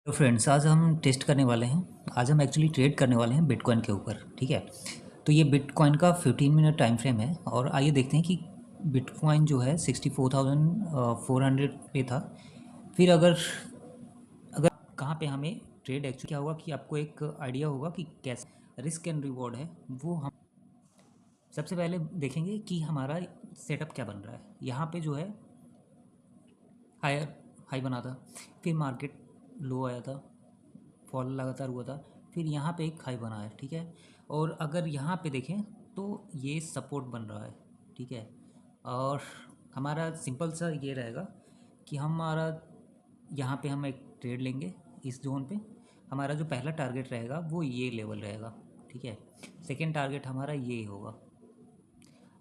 तो फ्रेंड्स आज हम टेस्ट करने वाले हैं। आज हम एक्चुअली ट्रेड करने वाले हैं बिटकॉइन के ऊपर। ठीक है, तो ये बिटकॉइन का 15 मिनट टाइम फ्रेम है और आइए देखते हैं कि बिटकॉइन जो है 64,400 पे था। फिर अगर अगर कहाँ पे हमें ट्रेड एक्चुअली क्या होगा कि आपको एक आइडिया होगा कि कैसे रिस्क एंड रिवॉर्ड है वो हम सबसे पहले देखेंगे कि हमारा सेटअप क्या बन रहा है। यहाँ पे जो है हायर हाई बना था, फिर मार्केट लो आया था, फॉल लगातार हुआ था, फिर यहाँ पे एक हाई बना है। ठीक है, और अगर यहाँ पे देखें तो ये सपोर्ट बन रहा है। ठीक है, और हमारा सिंपल सा ये रहेगा कि हमारा यहाँ पे हम एक ट्रेड लेंगे इस जोन पे। हमारा जो पहला टारगेट रहेगा वो ये लेवल रहेगा। ठीक है, सेकेंड टारगेट हमारा ये होगा।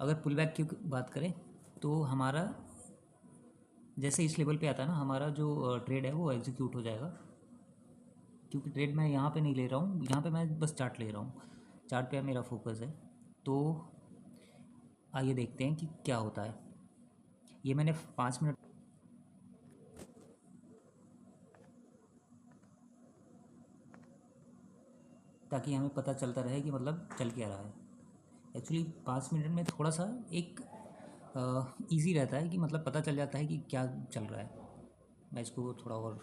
अगर पुल बैक की बात करें तो हमारा जैसे इस लेवल पे आता है ना, हमारा जो ट्रेड है वो एग्जीक्यूट हो जाएगा। क्योंकि ट्रेड मैं यहाँ पे नहीं ले रहा हूँ, यहाँ पे मैं बस चार्ट ले रहा हूँ, चार्ट पे मेरा फोकस है। तो आइए देखते हैं कि क्या होता है। ये मैंने 5 मिनट ताकि हमें पता चलता रहे कि मतलब चल क्या रहा है। एक्चुअली 5 मिनट में थोड़ा सा एक इजी रहता है कि मतलब पता चल जाता है कि क्या चल रहा है। मैं इसको थोड़ा और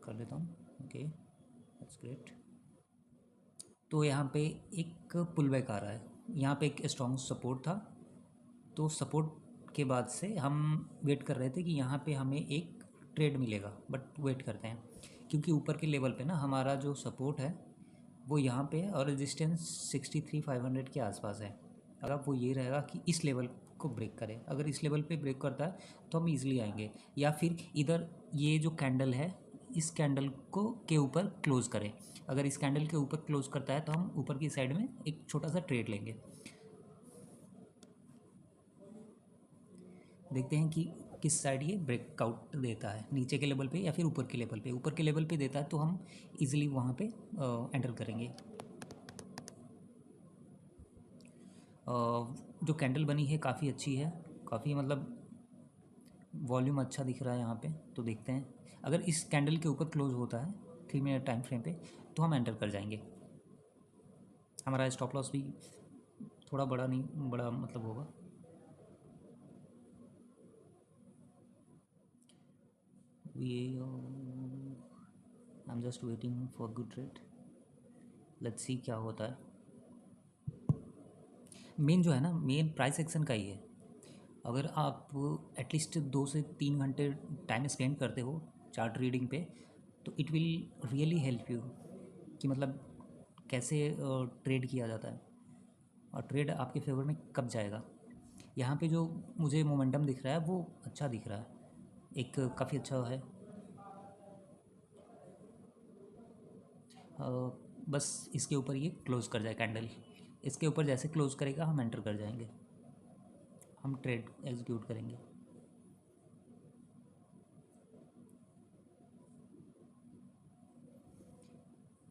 कर लेता हूँ। Okay, that's great. तो यहाँ पे एक पुल बैक आ रहा है, यहाँ पे एक स्ट्रॉन्ग सपोर्ट था। तो सपोर्ट के बाद से हम वेट कर रहे थे कि यहाँ पे हमें एक ट्रेड मिलेगा, बट वेट करते हैं क्योंकि ऊपर के लेवल पे ना हमारा जो सपोर्ट है वो यहाँ पे है और रेजिस्टेंस 63,500 के आसपास है। अगर वो ये रहेगा कि इस लेवल को ब्रेक करे, अगर इस लेवल पे ब्रेक करता है तो हम इजीली आएंगे, या फिर इधर ये जो कैंडल है इस कैंडल को के ऊपर क्लोज़ करें। अगर इस कैंडल के ऊपर क्लोज़ करता है तो हम ऊपर की साइड में एक छोटा सा ट्रेड लेंगे। देखते हैं कि किस साइड ये ब्रेकआउट देता है, नीचे के लेवल पे या फिर ऊपर के लेवल पे। ऊपर के लेवल पे देता है तो हम इजीली वहाँ पे एंटर करेंगे। जो कैंडल बनी है काफ़ी अच्छी है, काफ़ी मतलब वॉल्यूम अच्छा दिख रहा है यहाँ पे। तो देखते हैं अगर इस कैंडल के ऊपर क्लोज होता है 3 मिनट टाइम फ्रेम पे तो हम एंटर कर जाएंगे। हमारा स्टॉप लॉस भी थोड़ा बड़ा नहीं बड़ा मतलब होगा। ये I am just waiting for good rate, let's see क्या होता है। मेन जो है ना, मेन प्राइस एक्शन का ही है। अगर आप एटलीस्ट 2 से 3 घंटे टाइम स्पेंड करते हो चार्ट रीडिंग पे तो it will really help you कि मतलब कैसे ट्रेड किया जाता है और ट्रेड आपके फेवर में कब जाएगा। यहाँ पे जो मुझे मोमेंटम दिख रहा है वो अच्छा दिख रहा है, एक काफ़ी अच्छा है। बस इसके ऊपर ये क्लोज़ कर जाए कैंडल, इसके ऊपर जैसे क्लोज़ करेगा हम एंटर कर जाएंगे, हम ट्रेड एग्जीक्यूट करेंगे।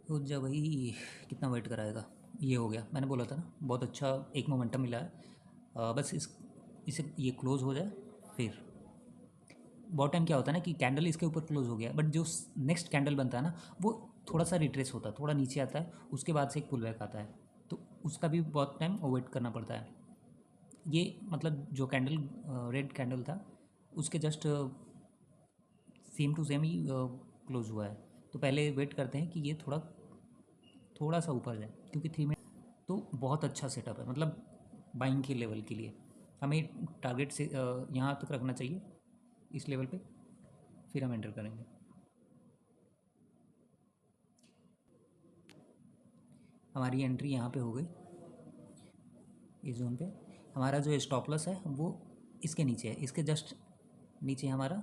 तो जब वही कितना वेट कराएगा। ये हो गया, मैंने बोला था ना बहुत अच्छा एक मोमेंटम मिला है। बस इसे ये क्लोज़ हो जाए। फिर बहुत टाइम क्या होता है ना कि कैंडल इसके ऊपर क्लोज हो गया, बट जो नेक्स्ट कैंडल बनता है ना वो थोड़ा सा रिट्रेस होता है, थोड़ा नीचे आता है, उसके बाद से एक पुल बैक आता है। तो उसका भी बहुत टाइम वेट करना पड़ता है। ये मतलब जो कैंडल रेड कैंडल था उसके जस्ट सेम टू सेम ही क्लोज हुआ है। तो पहले वेट करते हैं कि ये थोड़ा थोड़ा सा ऊपर जाए, क्योंकि 3 मिनट तो बहुत अच्छा सेटअप है मतलब बाइंग के लेवल के लिए। हमें टारगेट से यहाँ तक रखना चाहिए इस लेवल पे, फिर हम एंटर करेंगे। हमारी एंट्री यहाँ पे हो गई इस जोन पे। हमारा जो स्टॉप लॉस है वो इसके नीचे है, इसके जस्ट नीचे हमारा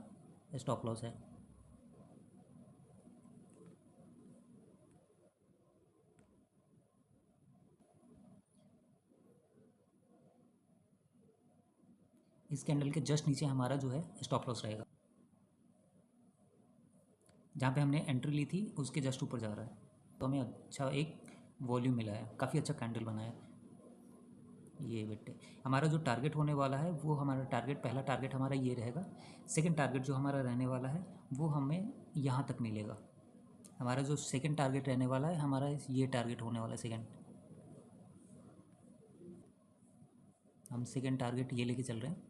स्टॉप लॉस है। इस कैंडल के जस्ट नीचे हमारा जो है स्टॉप लॉस रहेगा, जहाँ पे हमने एंट्री ली थी उसके जस्ट ऊपर जा रहा है। तो हमें अच्छा एक वॉल्यूम मिला है, काफ़ी अच्छा कैंडल बना है ये बेटे। हमारा जो टारगेट होने वाला है वो हमारा टारगेट, पहला टारगेट हमारा ये रहेगा। सेकंड टारगेट जो हमारा रहने वाला है वो हमें यहाँ तक मिलेगा। हमारा जो सेकंड टारगेट रहने वाला है, हमारा ये टारगेट होने वाला है सेकंड। हम सेकंड टारगेट ये लेके चल रहे हैं,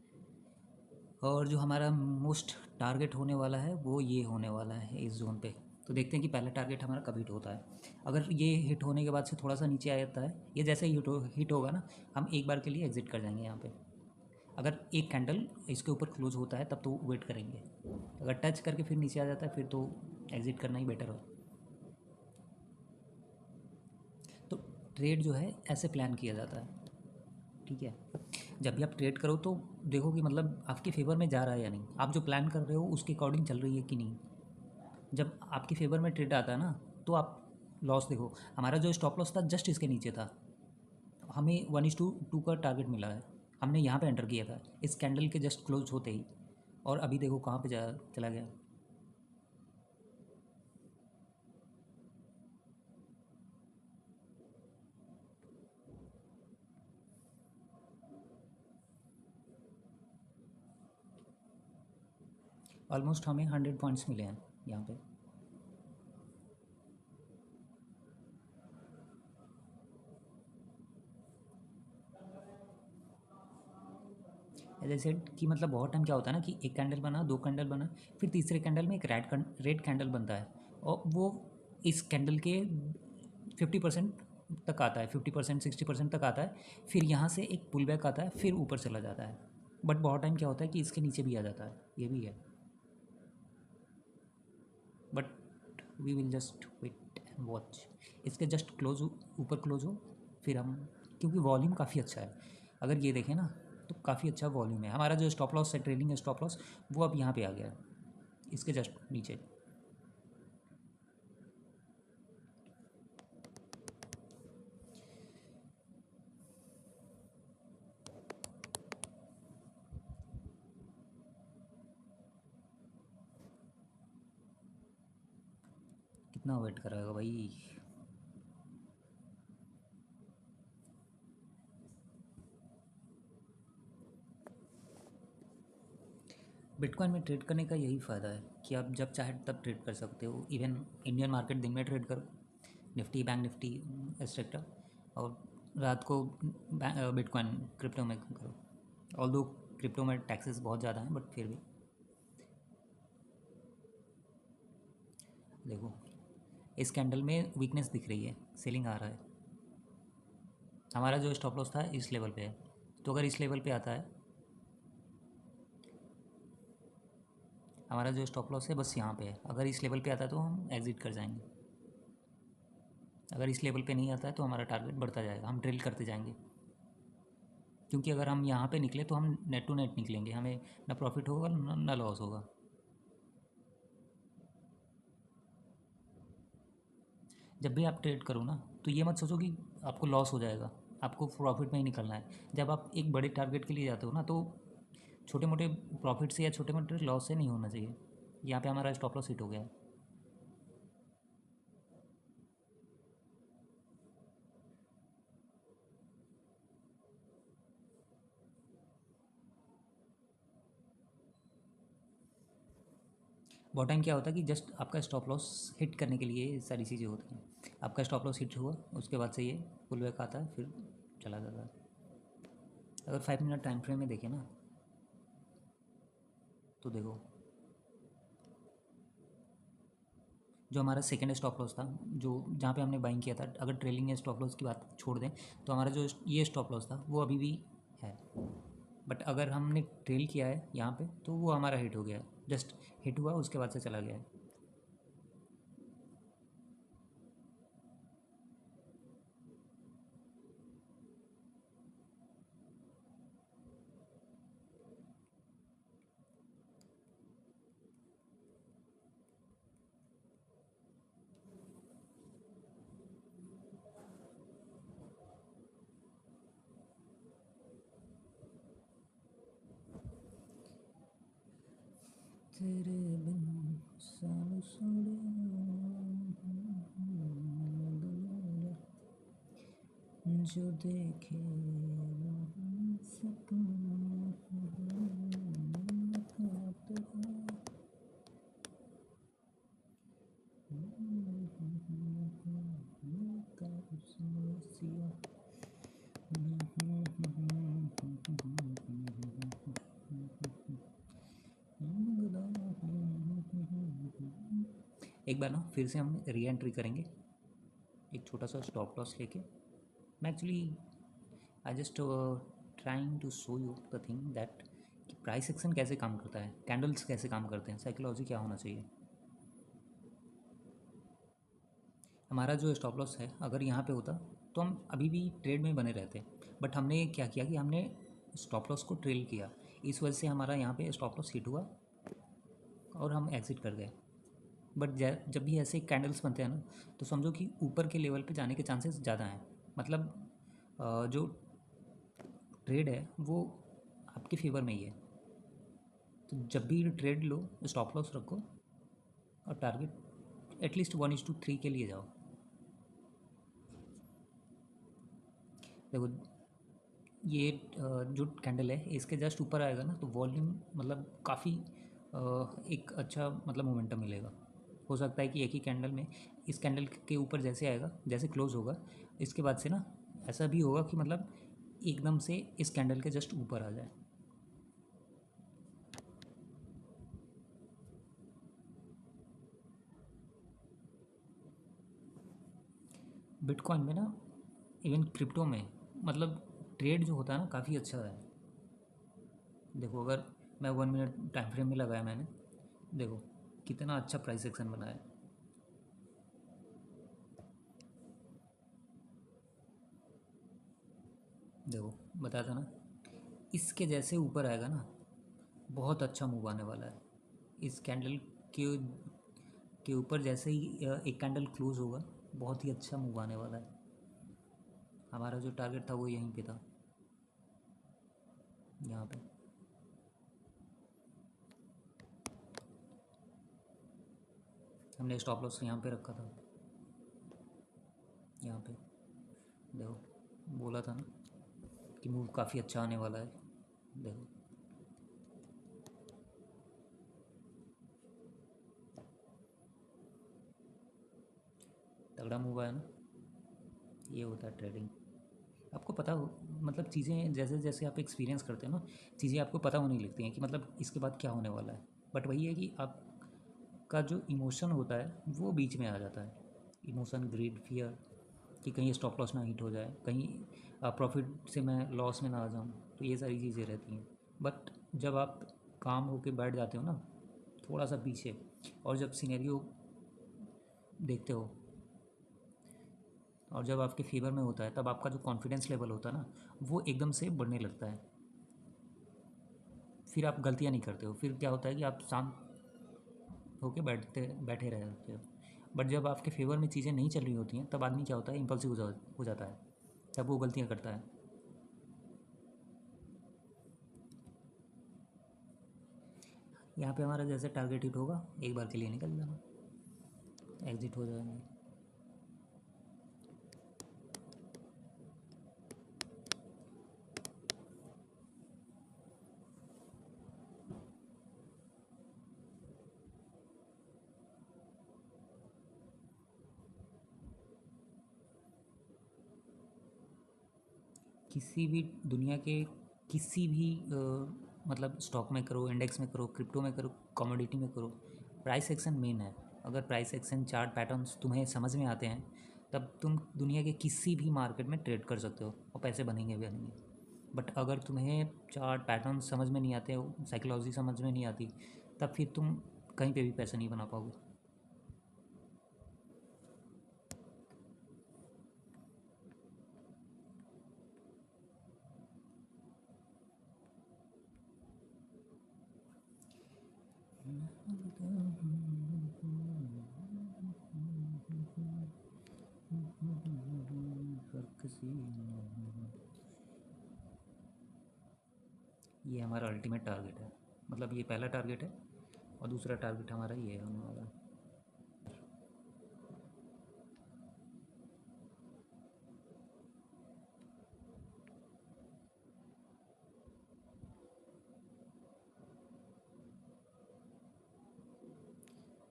और जो हमारा मोस्ट टारगेट होने वाला है वो ये होने वाला है इस जोन पे। तो देखते हैं कि पहला टारगेट हमारा कब हिट होता है। अगर ये हिट होने के बाद से थोड़ा सा नीचे आ जाता है, ये जैसे ही हिट होगा ना, हम एक बार के लिए एग्जिट कर जाएंगे यहाँ पे। अगर एक कैंडल इसके ऊपर क्लोज होता है तब तो वेट करेंगे, अगर टच करके फिर नीचे आ जाता है फिर तो एग्जिट करना ही बेटर हो। तो ट्रेड जो है ऐसे प्लान किया जाता है, ठीक है। जब भी आप ट्रेड करो तो देखो कि मतलब आपके फेवर में जा रहा है या नहीं, आप जो प्लान कर रहे हो उसके अकॉर्डिंग चल रही है कि नहीं। जब आपके फेवर में ट्रेड आता है ना, तो आप लॉस देखो, हमारा जो स्टॉप लॉस था जस्ट इसके नीचे था, हमें 1:2 का टारगेट मिला है, हमने यहाँ पे एंटर किया था इस कैंडल के जस्ट क्लोज होते ही, और अभी देखो कहाँ पे जा चला गया। ऑलमोस्ट हमें 100 पॉइंट्स मिले हैं यहाँ पे। जैसे कि मतलब बहुत टाइम क्या होता है ना कि एक कैंडल बना, दो कैंडल बना, फिर तीसरे कैंडल में एक रेड कैंडल बनता है, और वो इस कैंडल के 50% तक आता है, 50% 60% तक आता है, फिर यहाँ से एक पुल बैक आता है, फिर ऊपर चला जाता है। बट बहुत टाइम क्या होता है कि इसके नीचे भी आ जाता है, ये भी है। But we will just wait and watch, इसके जस्ट क्लोज हो, ऊपर क्लोज हो, फिर हम, क्योंकि वॉल्यूम काफ़ी अच्छा है, अगर ये देखें ना तो काफ़ी अच्छा वॉल्यूम है। हमारा जो स्टॉप लॉस है, ट्रेलिंग स्टॉप लॉस, वो अब यहाँ पे आ गया है, इसके जस्ट नीचे। कितना वेट कराएगा भाई। बिटकॉइन में ट्रेड करने का यही फ़ायदा है कि आप जब चाहे तब ट्रेड कर सकते हो। इवन इंडियन मार्केट दिन में ट्रेड करो, निफ्टी, बैंक निफ्टी, एक्सेट्रा, और रात को बिटकॉइन क्रिप्टो में करो। ऑल दो क्रिप्टो में टैक्सेस बहुत ज़्यादा हैं, बट फिर भी देखो इस कैंडल में वीकनेस दिख रही है, सेलिंग आ रहा है। हमारा जो स्टॉप लॉस था इस लेवल पे है, तो अगर इस लेवल पे आता है, हमारा जो स्टॉप लॉस है बस यहाँ पे है, अगर इस लेवल पे आता है तो हम एग्ज़िट कर जाएंगे। अगर इस लेवल पे नहीं आता है तो हमारा टारगेट बढ़ता जाएगा, हम ड्रिल करते जाएंगे। क्योंकि अगर हम यहाँ पे निकले तो हम नेट टू नेट निकलेंगे, हमें ना प्रॉफिट होगा ना लॉस होगा। जब भी आप ट्रेड करो ना, तो ये मत सोचो कि आपको लॉस हो जाएगा, आपको प्रॉफिट में ही निकलना है। जब आप एक बड़े टारगेट के लिए जाते हो ना, तो छोटे मोटे प्रॉफिट से या छोटे मोटे लॉस से नहीं होना चाहिए। यहाँ पे हमारा स्टॉप लॉस हिट हो गया है। बहुत टाइम क्या होता है कि जस्ट आपका स्टॉप लॉस हिट करने के लिए ये सारी चीज़ें होती हैं। आपका स्टॉप लॉस हिट हुआ, उसके बाद से ये पुल बैक आता है, फिर चला जाता है। अगर 5 मिनट टाइम फ्रेम में देखें ना, तो देखो जो हमारा सेकेंड स्टॉप लॉस था, जो जहाँ पे हमने बाइंग किया था, अगर ट्रेलिंग या स्टॉप लॉस की बात छोड़ दें, तो हमारा जो ये स्टॉप लॉस था वो अभी भी है। बट अगर हमने ट्रेल किया है यहाँ पे, तो वो हमारा हिट हो गया है, जस्ट हिट हुआ उसके बाद से चला गया है। तेरे बिन सानू जो देखे सपना एक बार ना फिर से हम री एंट्री करेंगे एक छोटा सा स्टॉप लॉस लेके। मैं actually I just trying to show you the thing that कि प्राइस एक्शन कैसे काम करता है, कैंडल्स कैसे काम करते हैं, साइकोलॉजी क्या होना चाहिए। हमारा जो स्टॉप लॉस है अगर यहाँ पे होता तो हम अभी भी ट्रेड में बने रहते, बट हमने क्या किया कि हमने स्टॉप लॉस को ट्रेल किया, इस वजह से हमारा यहाँ पे स्टॉप लॉस हिट हुआ और हम एग्ज़िट कर गए। बट जब भी ऐसे कैंडल्स बनते हैं ना तो समझो कि ऊपर के लेवल पे जाने के चांसेस ज़्यादा हैं। मतलब जो ट्रेड है वो आपके फेवर में ही है। तो जब भी ट्रेड लो स्टॉप लॉस रखो और टारगेट एटलीस्ट 1:3 के लिए जाओ। देखो ये जो कैंडल है इसके जस्ट ऊपर आएगा ना तो वॉल्यूम मतलब काफ़ी एक अच्छा मतलब मोमेंटम मिलेगा। हो सकता है कि एक ही कैंडल में इस कैंडल के ऊपर जैसे आएगा जैसे क्लोज होगा इसके बाद से ना ऐसा भी होगा कि मतलब एकदम से इस कैंडल के जस्ट ऊपर आ जाए। बिटकॉइन में ना इवन क्रिप्टो में मतलब ट्रेड जो होता है ना काफ़ी अच्छा है। देखो अगर मैं 1 मिनट टाइम फ्रेम में लगाया मैंने, देखो कितना अच्छा प्राइस एक्शन बना है। देखो बताया था ना इसके जैसे ऊपर आएगा ना बहुत अच्छा मूव आने वाला है। इस कैंडल के के ऊपर जैसे ही एक कैंडल क्लोज होगा बहुत ही अच्छा मूव आने वाला है। हमारा जो टारगेट था वो यहीं पे था, यहाँ पे। हमने स्टॉप लॉस यहाँ पे रखा था, यहाँ पे। देखो बोला था ना कि मूव काफ़ी अच्छा आने वाला है। देखो तगड़ा मूव आया ना, ये होता है ट्रेडिंग। आपको पता हो मतलब चीज़ें जैसे जैसे आप एक्सपीरियंस करते हो ना चीज़ें आपको पता होने लगती हैं कि मतलब इसके बाद क्या होने वाला है। बट वही है कि आपका जो इमोशन होता है वो बीच में आ जाता है। इमोशन, ग्रीड, फियर कि कहीं स्टॉप लॉस ना हिट हो जाए, कहीं प्रॉफिट से मैं लॉस में ना आ जाऊँ, तो ये सारी चीज़ें रहती हैं। बट जब आप काम होके बैठ जाते हो ना थोड़ा सा पीछे और जब सिनेरियो देखते हो और जब आपके फेवर में होता है तब आपका जो कॉन्फिडेंस लेवल होता है ना वो एकदम से बढ़ने लगता है। फिर आप गलतियाँ नहीं करते हो, फिर क्या होता है कि आप शांत होके बैठे रहते हो। बट जब आपके फेवर में चीज़ें नहीं चल रही होती हैं तब आदमी क्या होता है इम्पल्सिव हो जाता है, तब वो गलतियाँ करता है। यहाँ पे हमारा जैसे टारगेट हिट होगा एक बार के लिए निकल जाना, एग्जिट हो जाएंगे। किसी भी दुनिया के किसी भी मतलब स्टॉक में करो, इंडेक्स में करो, क्रिप्टो में करो, कमोडिटी में करो, प्राइस एक्शन मेन है। अगर प्राइस एक्शन चार्ट पैटर्न्स तुम्हें समझ में आते हैं तब तुम दुनिया के किसी भी मार्केट में ट्रेड कर सकते हो और पैसे बनेंगे भी बनेंगे। बट अगर तुम्हें चार्ट पैटर्न समझ में नहीं आते हो, साइकोलॉजी समझ में नहीं आती, तब फिर तुम कहीं पे भी पैसे नहीं बना पाओगे। ये हमारा अल्टीमेट टारगेट है, मतलब ये पहला टारगेट है और दूसरा टारगेट हमारा ये होने वाला है।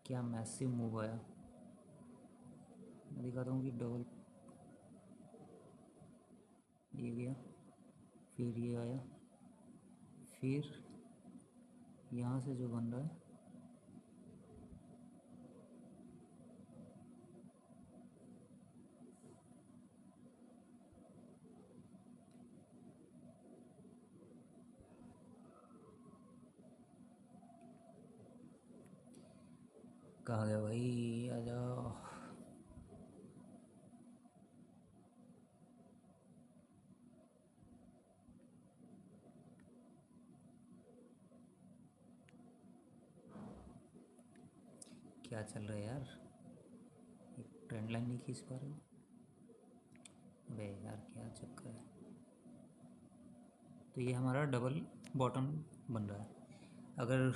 क्या मैसिव मूव आया। मैं दिखाता हूँ कि डबल ये गया, फिर ये आया, फिर यहाँ से जो बन रहा है कहाँ गया भाई, आ जाओ। क्या चल रहा है यार, एक ट्रेंड लाइन नहीं खींच पा रहे हो। अबे यार क्या चक्कर है। तो ये हमारा डबल बॉटम बन रहा है। अगर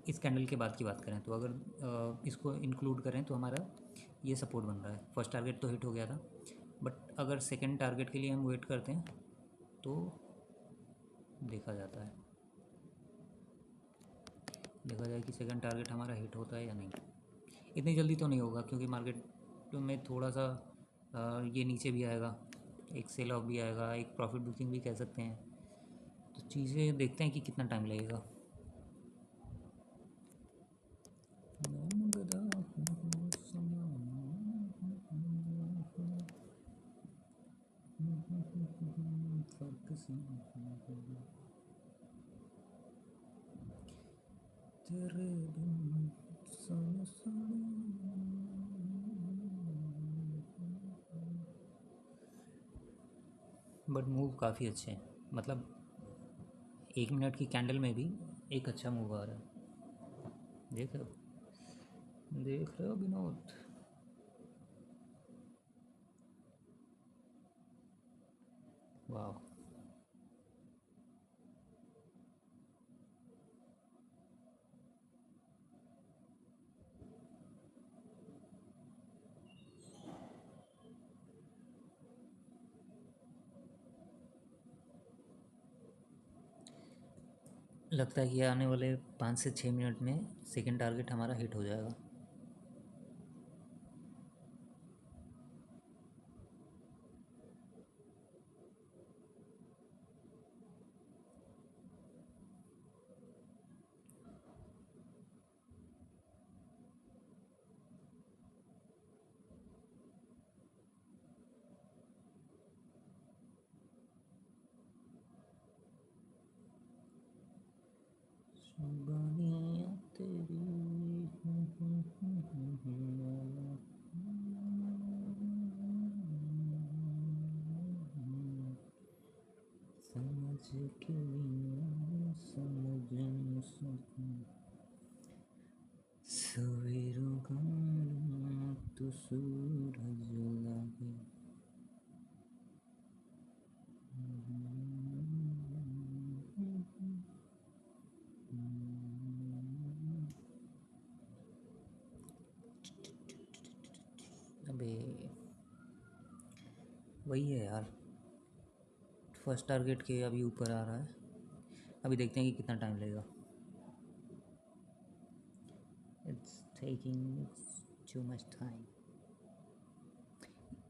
इस कैंडल के बाद की बात करें तो अगर इसको इंक्लूड करें तो हमारा ये सपोर्ट बन रहा है। फर्स्ट टारगेट तो हिट हो गया था, बट अगर सेकंड टारगेट के लिए हम वेट करते हैं तो देखा जाता है, देखा जाए कि सेकंड टारगेट हमारा हिट होता है या नहीं। इतनी जल्दी तो नहीं होगा क्योंकि मार्केट में थोड़ा सा ये नीचे भी आएगा, एक सेल ऑफ भी आएगा, एक प्रॉफिट बुकिंग भी कह सकते हैं। तो चीज़ें देखते हैं कि कितना टाइम लगेगा। तेरे बिन सन बट मूव काफ़ी अच्छे हैं, मतलब 1 मिनट की कैंडल में भी एक अच्छा मूव आ रहा है। देख रहे हो, देख रहे हो विनोद। वाह, लगता है कि आने वाले 5 से 6 मिनट में सेकंड टारगेट हमारा हिट हो जाएगा। सुबानियाँ तेरी समझ के बिना समझ न सकूं, सवेरों का तो सूरज लागे। अबे वही है यार, फर्स्ट टारगेट के अभी ऊपर आ रहा है। अभी देखते हैं कि कितना टाइम लगेगा। It's taking too much time.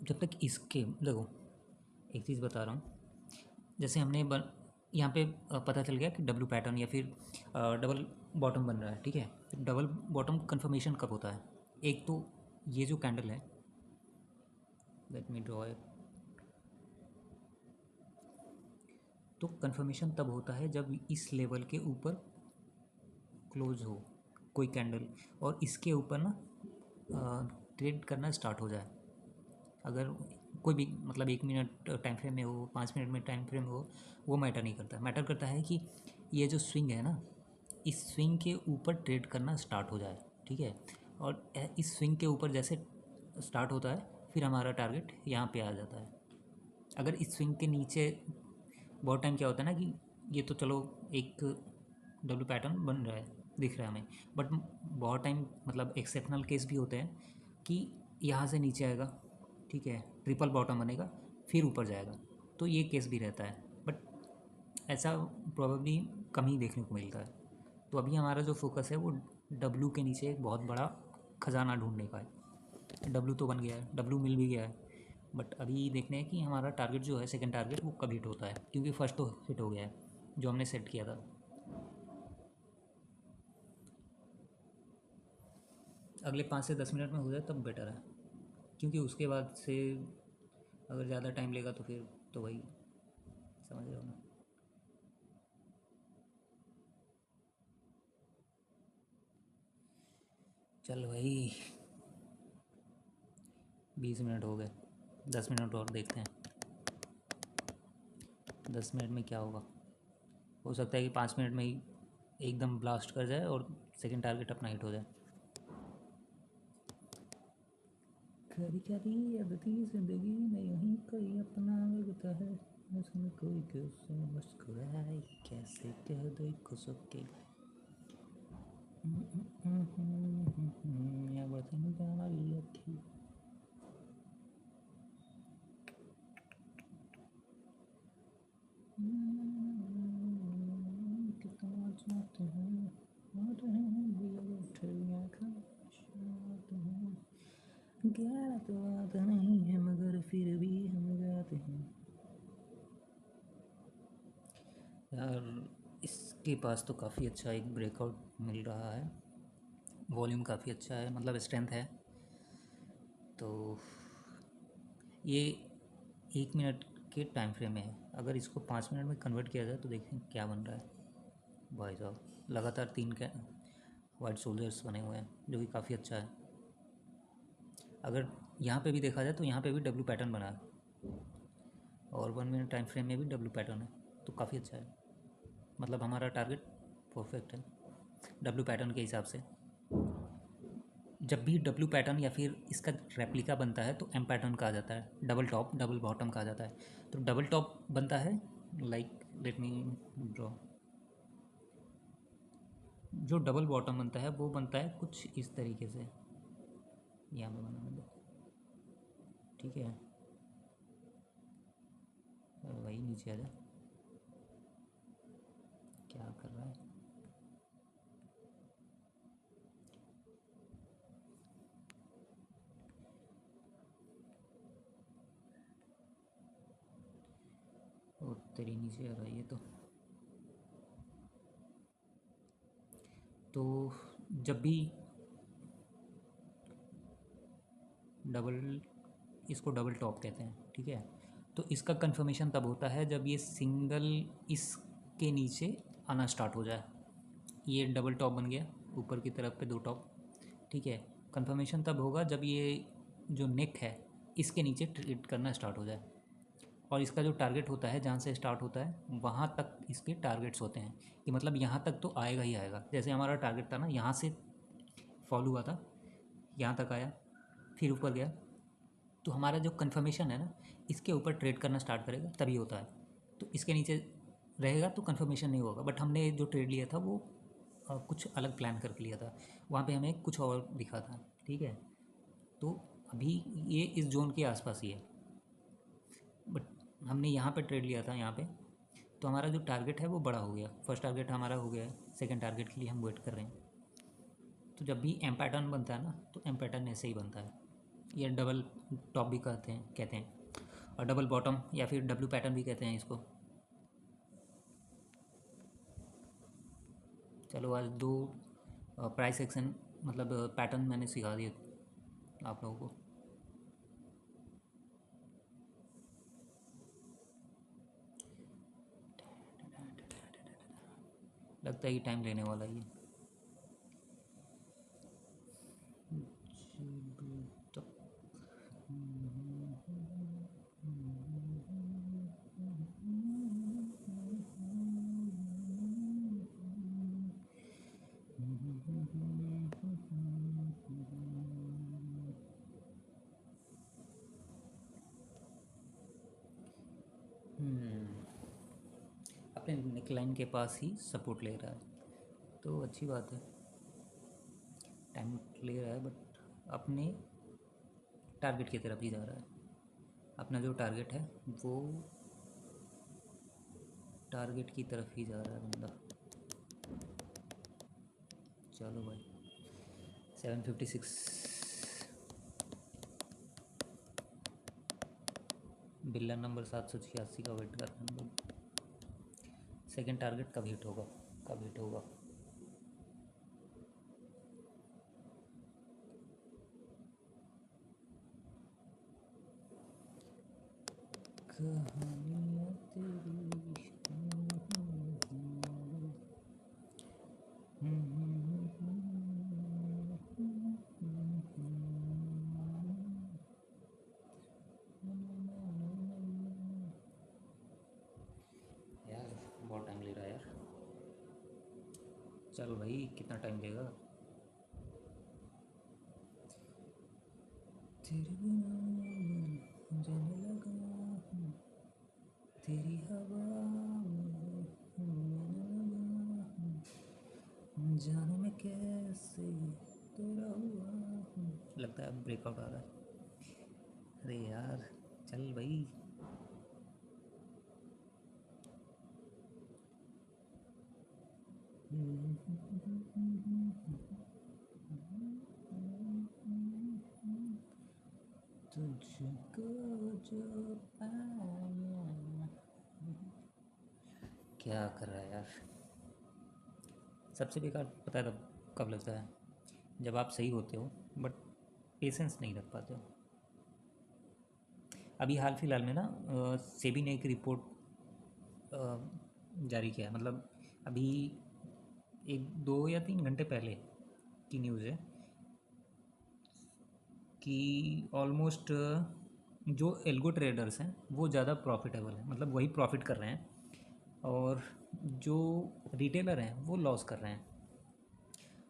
जब तक इसके देखो, एक चीज़ बता रहा हूँ। जैसे हमने यहाँ पे पता चल गया कि डब्लू पैटर्न या फिर डबल बॉटम बन रहा है, ठीक है। तो डबल बॉटम कंफर्मेशन कब होता है? एक तो ये जो कैंडल है, लेट मी ड्रॉ इट। तो कंफर्मेशन तब होता है जब इस लेवल के ऊपर क्लोज हो कोई कैंडल और इसके ऊपर ना ट्रेड करना स्टार्ट हो जाए। अगर कोई भी मतलब 1 मिनट टाइम फ्रेम में हो, 5 मिनट में टाइम फ्रेम हो, वो मैटर नहीं करता। मैटर करता है कि ये जो स्विंग है ना, इस स्विंग के ऊपर ट्रेड करना स्टार्ट हो जाए, ठीक है। और इस स्विंग के ऊपर जैसे स्टार्ट होता है फिर हमारा टारगेट यहाँ पे आ जाता है। अगर इस स्विंग के नीचे बहुत टाइम क्या होता है ना कि ये तो चलो एक डब्ल्यू पैटर्न बन रहा है, दिख रहा है हमें, बट बहुत टाइम मतलब एक्सेप्शनल केस भी होते हैं कि यहाँ से नीचे आएगा, ठीक है, ट्रिपल बॉटम बनेगा, फिर ऊपर जाएगा। तो ये केस भी रहता है, बट ऐसा प्रोबेबली कम ही देखने को मिलता है। तो अभी हमारा जो फोकस है वो डब्ल्यू के नीचे एक बहुत बड़ा खजाना ढूंढने का है। डब्लू तो बन गया है, डब्लू मिल भी गया है, बट अभी देखने हैं कि हमारा टारगेट जो है सेकंड टारगेट वो कब हिट होता है, क्योंकि फर्स्ट तो हिट हो गया है जो हमने सेट किया था। अगले 5 से 10 मिनट में हो जाए तब बेटर है, क्योंकि उसके बाद से अगर ज़्यादा टाइम लेगा तो फिर तो वही समझ रहे हो ना। चल भाई 20 मिनट हो गए, 10 मिनट और देखते हैं 10 मिनट में क्या होगा। हो सकता है कि 5 मिनट में ही एकदम ब्लास्ट कर जाए और सेकंड टारगेट अपना हिट हो जाए। कभी कभी अदती जिंदगी में यूं कोई अपना लगता है, उसमें कोई कैसे मुस्कुराए, कैसे कह दे खुशक के या बतन गाना लखी। कितना चाहते हैं और हैं भी उठे खाते हैं, ग्यारह तो आता नहीं है मगर फिर भी हम गाते हैं। यार इसके पास तो काफ़ी अच्छा एक ब्रेकआउट मिल रहा है, वॉल्यूम काफ़ी अच्छा है, मतलब स्ट्रेंथ है। तो ये 1 मिनट के टाइम फ्रेम में है, अगर इसको 5 मिनट में कन्वर्ट किया जाए तो देखें क्या बन रहा है। भाई साहब लगातार 3 वाइट सोल्जर्स बने हुए हैं जो कि काफ़ी अच्छा है। अगर यहाँ पे भी देखा जाए तो यहाँ पे भी डब्ल्यू पैटर्न बना है और 1 मिनट टाइम फ्रेम में भी डब्ल्यू पैटर्न है, तो काफ़ी अच्छा है। मतलब हमारा टारगेट परफेक्ट है डब्ल्यू पैटर्न के हिसाब से। जब भी डब्ल्यू पैटर्न या फिर इसका रेप्लिका बनता है तो एम पैटर्न कहा जाता है, डबल टॉप डबल बॉटम कहा जाता है। तो डबल टॉप बनता है लाइक लेट मी ड्रॉ, जो डबल बॉटम बनता है वो बनता है कुछ इस तरीके से, यहाँ पे बनाने दो, ठीक है। वही नीचे आ जा, क्या कर रहा है। और तेरी नीचे आ रहा है ये तो जब भी डबल, इसको डबल टॉप कहते हैं, ठीक है। तो इसका कंफर्मेशन तब होता है जब ये सिंगल इसके नीचे आना स्टार्ट हो जाए, ये डबल टॉप बन गया ऊपर की तरफ पे 2 टॉप, ठीक है। कंफर्मेशन तब होगा जब ये जो नेक है इसके नीचे ट्रेड करना स्टार्ट हो जाए, और इसका जो टारगेट होता है जहाँ से स्टार्ट होता है वहाँ तक इसके टारगेट्स होते हैं, कि मतलब यहाँ तक तो आएगा ही आएगा। जैसे हमारा टारगेट था ना, यहाँ से फॉल हुआ था, यहाँ तक आया, फिर ऊपर गया, तो हमारा जो कन्फर्मेशन है ना इसके ऊपर ट्रेड करना स्टार्ट करेगा तभी होता है। तो इसके नीचे रहेगा तो कन्फर्मेशन नहीं होगा, बट हमने जो ट्रेड लिया था वो कुछ अलग प्लान करके लिया था, वहाँ पे हमें कुछ और दिखा था, ठीक है। तो अभी ये इस जोन के आसपास ही है, बट हमने यहाँ पे ट्रेड लिया था यहाँ पे, तो हमारा जो टारगेट है वो बड़ा हो गया। फर्स्ट टारगेट हमारा हो गया है, सेकंड टारगेट के लिए हम वेट कर रहे हैं। तो जब भी एम पैटर्न बनता है ना तो एम पैटर्न ऐसे ही बनता है, या डबल टॉप भी कहते हैं और डबल बॉटम या फिर डब्ल्यू पैटर्न भी कहते हैं इसको। चलो आज 2 प्राइस एक्शन मतलब पैटर्न मैंने सिखा दिए आप लोगों को। लगता है कि टाइम लेने वाला ही है। तो अपने नेकलाइन के पास ही सपोर्ट ले रहा है तो अच्छी बात है, टाइम ले रहा है बट अपने टारगेट की तरफ ही जा रहा है। अपना जो टारगेट है वो टारगेट की तरफ ही जा रहा है बंदा। चलो भाई 7:56 बिल्ला नंबर 786 का वेट कर रहे हैं हम लोग। सेकेंड टारगेट कब हिट होगा, कब हिट होगा। कहानियाँ तेरी। यार बहुत टाइम ले रहा है यार। चल भाई कितना टाइम लेगा। तेरे बिना मैं जाने लगा हूँ, तेरी हवा में मैं लगा हूँ, जाने में कैसे तेरा हुआ हूँ। लगता है ब्रेकआउट आ रहा है। अरे यार चल भाई। तुझको जो पाया। क्या कर रहा है यार। सबसे बेकार पता है तब कब लगता है, जब आप सही होते हो बट पेशेंस नहीं रख पाते हो। अभी हाल फिलहाल में ना सेबी ने एक रिपोर्ट जारी किया है, मतलब अभी एक 2 या 3 घंटे पहले की न्यूज़ है कि ऑलमोस्ट जो एल्गो ट्रेडर्स हैं वो ज़्यादा प्रॉफिटेबल हैं, मतलब वही प्रॉफिट कर रहे हैं, और जो रिटेलर हैं वो लॉस कर रहे हैं।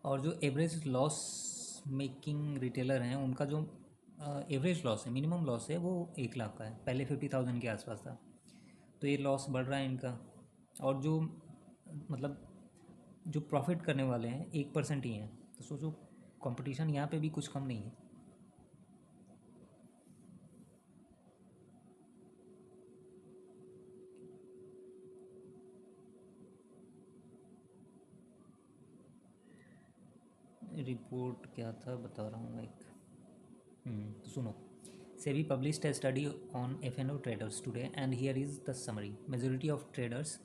और जो एवरेज लॉस मेकिंग रिटेलर हैं उनका जो एवरेज लॉस है, मिनिमम लॉस है, वो 1 लाख का है। पहले 50,000 के आसपास था। तो ये लॉस बढ़ रहा है इनका। और जो मतलब जो प्रॉफिट करने वाले हैं 1% ही हैं। तो सोचो कंपटीशन यहाँ पे भी कुछ कम नहीं है। रिपोर्ट क्या था बता रहा हूँ मैं एक। तो सुनो। SEBI published a study on F&O traders today, and here is the summary. Majority of traders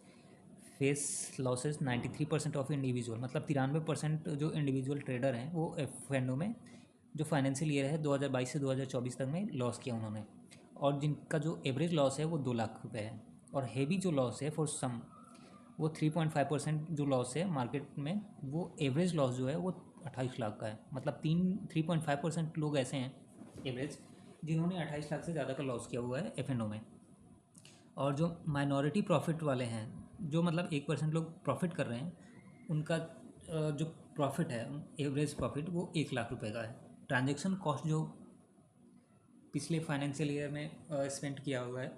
face losses 93% of individual, मतलब 93% जो इंडिविजुअल ट्रेडर हैं वो F&O में जो फाइनेंशियल ईयर है 2022 से 2024 तक में लॉस किया उन्होंने। और जिनका जो एवरेज लॉस है वो 2 लाख रुपए है। और हैवी जो लॉस है फॉर सम वो 3.5% जो लॉस है मार्केट में, वो एवरेज लॉस जो है वो 28 लाख का है। मतलब 3.5% लोग ऐसे हैं एवरेज जिन्होंने 28 लाख से ज़्यादा का लॉस किया हुआ है F&O में। और जो माइनॉरिटी प्रॉफिट वाले हैं, जो मतलब 1% लोग प्रॉफिट कर रहे हैं, उनका जो प्रॉफिट है एवरेज प्रॉफिट वो 1 लाख रुपए का है। ट्रांजैक्शन कॉस्ट जो पिछले फाइनेंशियल ईयर में स्पेंड किया हुआ है,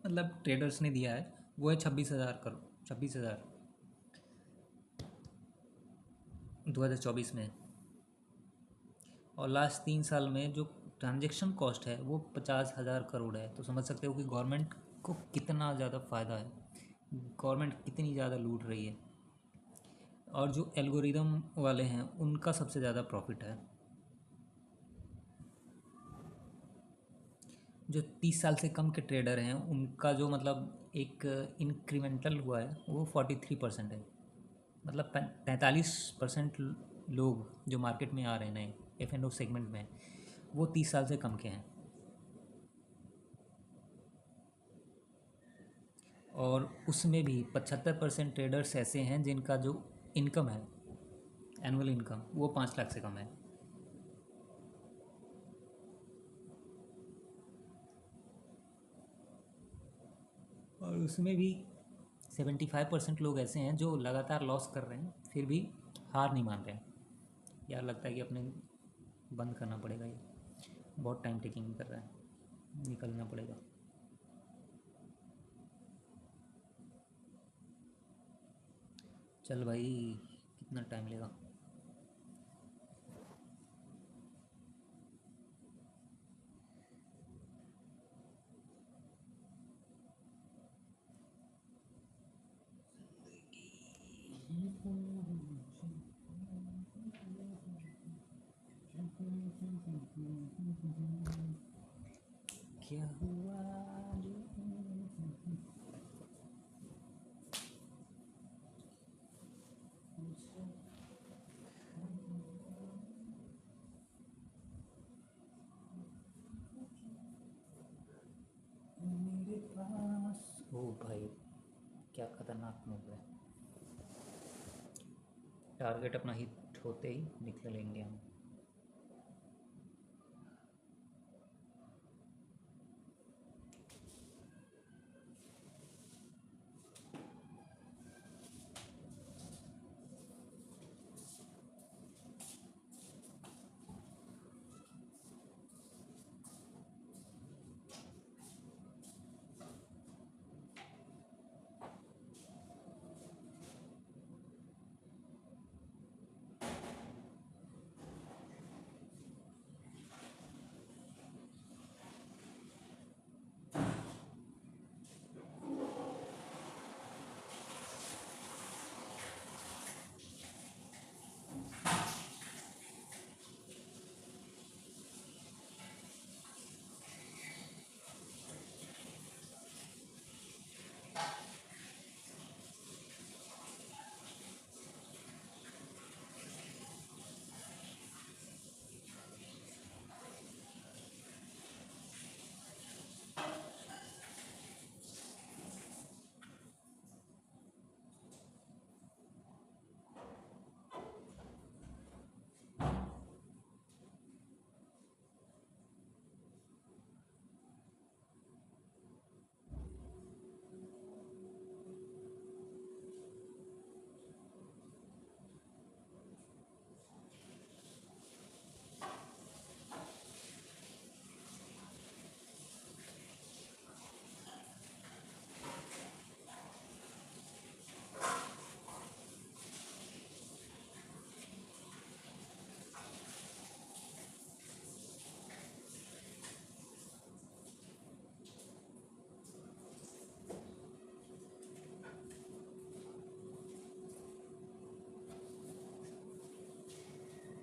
मतलब ट्रेडर्स ने दिया है, वो है 26,000 करोड़, 26,000 2024 में। और लास्ट 3 साल में जो ट्रांजैक्शन कॉस्ट है वो 50,000 करोड़ है। तो समझ सकते हो कि गवर्नमेंट को कितना ज़्यादा फ़ायदा है, गवर्नमेंट कितनी ज़्यादा लूट रही है। और जो एल्गोरिदम वाले हैं उनका सबसे ज़्यादा प्रॉफिट है। जो 30 साल से कम के ट्रेडर हैं उनका जो मतलब एक इंक्रीमेंटल हुआ है वो 43% है। मतलब 43% लोग जो मार्केट में आ रहे हैं नए F&O सेगमेंट में, वो 30 साल से कम के हैं। और उसमें भी 75% ट्रेडर्स ऐसे हैं जिनका जो इनकम है, एनुअल इनकम, वो 5 लाख से कम है। और उसमें भी 75% लोग ऐसे हैं जो लगातार लॉस कर रहे हैं फिर भी हार नहीं मान रहे हैं। यार लगता है कि अपने बंद करना पड़ेगा ये, बहुत टाइम टेकिंग कर रहा है, निकलना पड़ेगा। चल भाई कितना टाइम लेगा। क्या हुआ जो मेरे पास। ओ भाई, क्या खतरनाक मूव है। टारगेट अपना हिट होते ही निकलेंगे हम।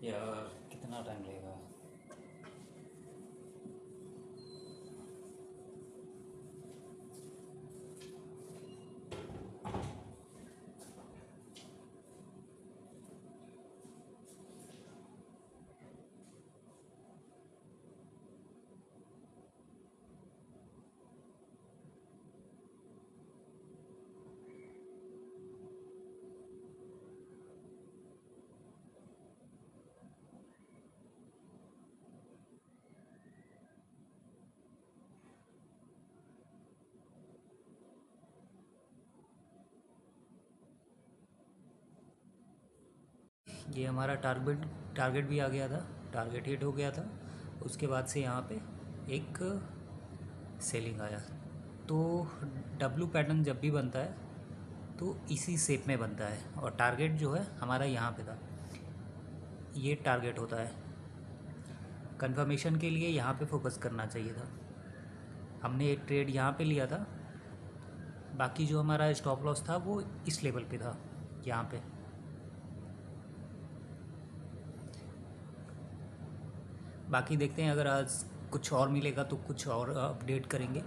यार कितना टाइम लगेगा। ये हमारा टारगेट भी आ गया था, टारगेट हिट हो गया था। उसके बाद से यहाँ पे एक सेलिंग आया। तो डब्लू पैटर्न जब भी बनता है तो इसी शेप में बनता है, और टारगेट जो है हमारा यहाँ पे था, ये टारगेट होता है। कंफर्मेशन के लिए यहाँ पे फोकस करना चाहिए था। हमने एक ट्रेड यहाँ पे लिया था, बाकी जो हमारा स्टॉप लॉस था वो इस लेवल पे था, यहाँ पे। बाकी देखते हैं, अगर आज कुछ और मिलेगा तो कुछ और अपडेट करेंगे।